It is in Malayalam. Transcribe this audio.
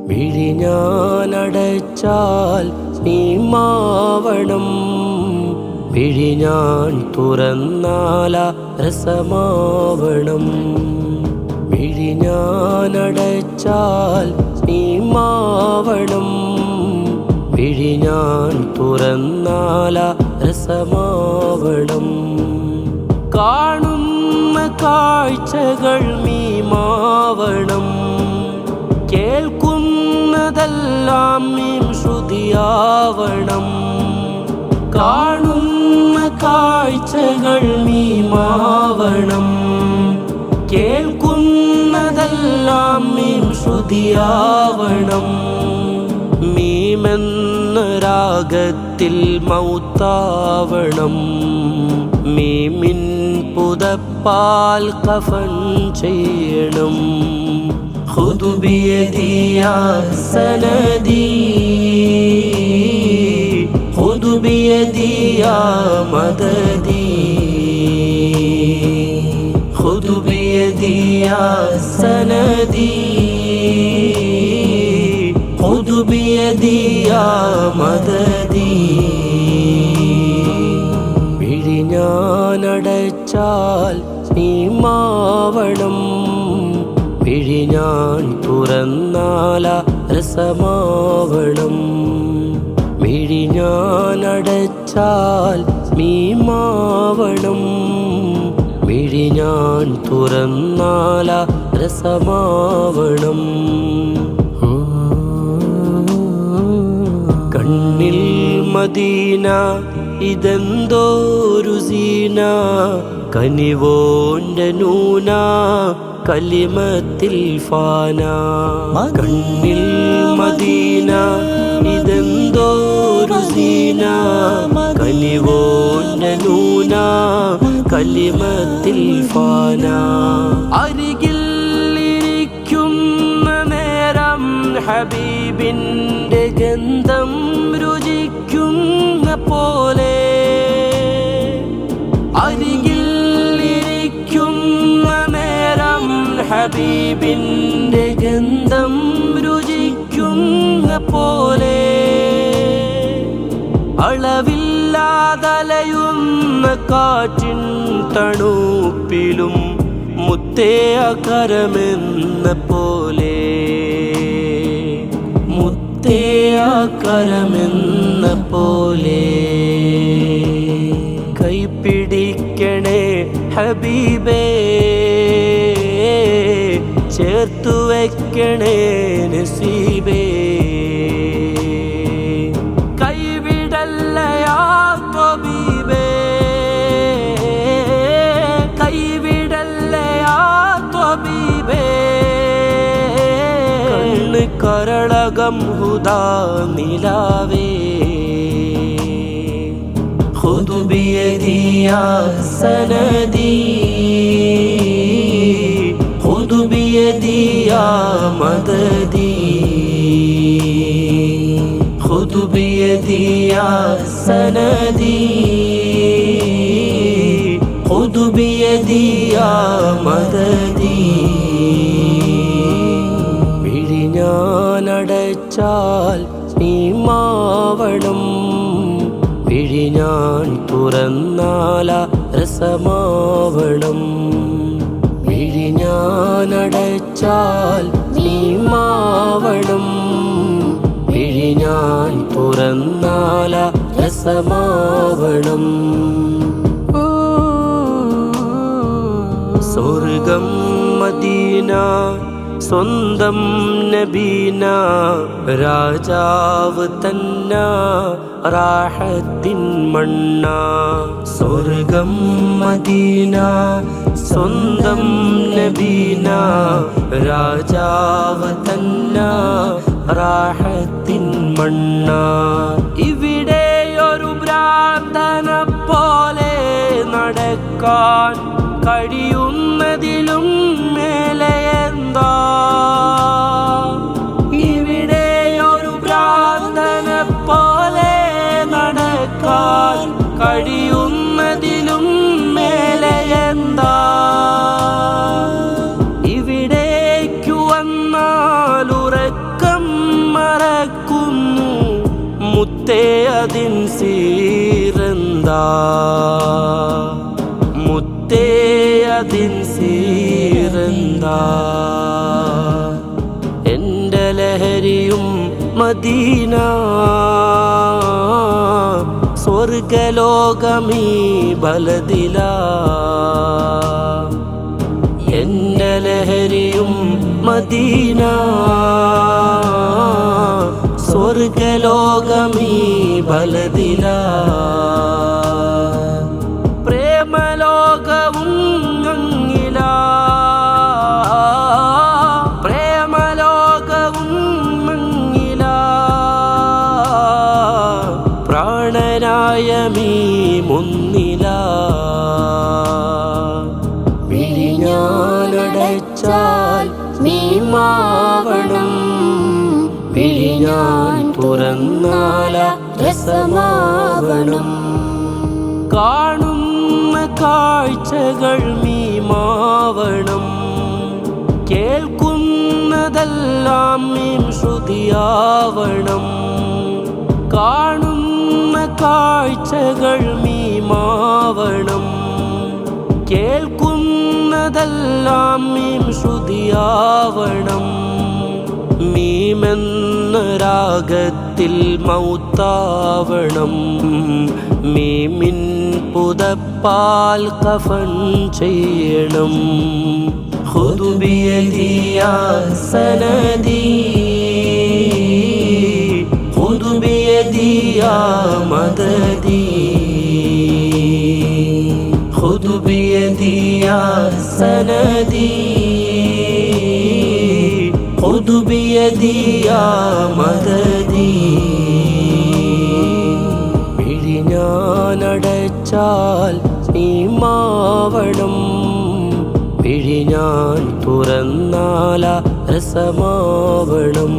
വിഴിഞ്ഞാനടച്ചാൽ നീമാവണം, വിഴിഞ്ഞാൻ തുറന്നാല രസമാവണം. വിഴിഞ്ഞാനടച്ചാൽ നീമാവണം, വിഴിഞ്ഞാൻ തുറന്നാല രസമാവണം. കാണുന്ന കാഴ്ചകൾ മീമാവണം, കേൾക്കുന്നതെല്ലാം മീം ശ്രുതിയാവണം. കാണുന്ന കാഴ്ചകൾ മീമാവണം, കേൾക്കുന്നതെല്ലാം മീം ശ്രുതിയാവണം. മീമെന്ന രാഗത്തിൽ മൗത്താവണം, മീമിൻ പുതപ്പാൽ കഫൻ ചെയ്യണം. ഖുദ് ബിയദി യാ സനദി, ഖുദ് ബിയദി യാ മദദി, ഖുദ് ബിയദി യാ സനദി, ഖുദ് ബിയദി യാ മദദി. വിഴിഞ്ഞാനടച്ചാൽ നീമാവണം, വിഴിഞ്ഞാൻ തുറന്നാല രസമാവണം. വിഴിഞ്ഞാനടച്ചാൽ നീമാവണം, വിഴിഞ്ഞാൻ തുറന്നാല രസമാവണം. കണ്ണിൽ മദീന ഇതെന്തോരു സീന, കനിവോന്റെ നൂന കലിമത്തിൽ ഫാന. കണ്ണിൽ മദീന ഇതെന്തോരു സീന, കനിവോന്റെ നൂന കലിമത്തിൽ ഫാന. അരികിൽ ഇരിക്കുന്ന നേരം ഹബീബിന്റെ ഗന്ധം രുചിക്കുന്ന പോലെ, അരികിൽ ഇരിക്കുന്ന നേരം ഹബീബിന്റെ ഗന്ധം രുചിക്കുന്ന പോലെ. അളവില്ലാതലയുന്ന കാറ്റിൻ തണുപ്പിലും മുത്തേ അകരമെന്ന പോലെ, മുത്തേ അകരമെന്ന പോലെ. കൈപിടിക്കണേ ഹബീബേ, ചേർത്തു വെക്കണേ നസീബേ. കൈവിടല്ലയാ ത്വബീബേ, കൈവിടല്ലയാ ത്വബീബേ. കണ്ണ് കരളകം ഹുദാ നിലാവേ, ഖുദ് ബിയദി യാ സനദി, ഖുദ് ബിയദി യാ മദദി, ഖുദ് ബിയദി യാ സനദി, ഖുദ് ബിയദി യാ മദദി. വിഴിഞ്ഞാനടച്ചാൽ നീമാവണം, വിഴിഞ്ഞാൻ തുറന്നാല രസമാവണം. വിഴിഞ്ഞാനടച്ചാൽ നീമാവണം, വിഴിഞ്ഞാൻ തുറന്നാല രസമാവണം. സ്വർഗം മദീന സ്വന്തം നബീന, രാജാവ് തന്ന റാഹത്തിൻ മണ്ണ. സ്വർഗം മദീന സ്വന്തം നബീന, രാജാവ് തന്ന റാഹത്തിൻ മണ്ണ. ഇവിടെയൊരു ഭ്രാന്തനെ പോലെ നടക്കാൻ കഴിയുന്നതിലും മേലെ എന്താ? ഇവിടെയൊരു ഭ്രാന്തനെ പോലെ നടക്കാൻ കഴിയുന്നതിലും മേലെ എന്താ? ഇവിടേക്കു വന്നാലുറക്കം മുത്തേ അതിൻ സീരെന്താ മുത്തേ അതിൻ സീരെന്താ എൻ്റെ ലഹരിയും മദീന സ്വർഗലോകമീ ബലദിലാ എൻ്റെ ലഹരിയും മദീന സ്വർഗലോകമീ ബലദിലാ പ്രേമലോകവും അങ്ങിലാ പ്രേമലോകവും അങ്ങിലാ പ്രാണനായ മീ മുന്നിലാ വിഴിഞ്ഞാനടച്ചാൽ നീ മാവണം വിഴിഞ്ഞാൻ തുറന്നാല രസമാവണം കാണുന്ന കാഴ്ചകൾ മീമാവണം കേൾക്കുന്നതെല്ലാം മീം ശ്രുതിയാവണം കാണുന്ന കാഴ്ചകൾ മീമാവണം കേൾക്കുന്നതെല്ലാം മീം ശ്രുതിയാവണം മീമെന്ന രാഗത്തിൽ മൗത്താവണം മീമിൻ പുതപ്പാൽ കഫൻ ചെയ്യണം ഖുദ് ബിയദി യാ സനദി ഖുദ് ബിയദി യാ മദദി ഖുദ് ബിയദി യാ സനദി ഖുദ് ബിയദി യാ മദദി വിഴിഞ്ഞാനടച്ചാൽ നീ മാവണം വിഴിഞ്ഞാൻ തുറന്നാല രസമാവണം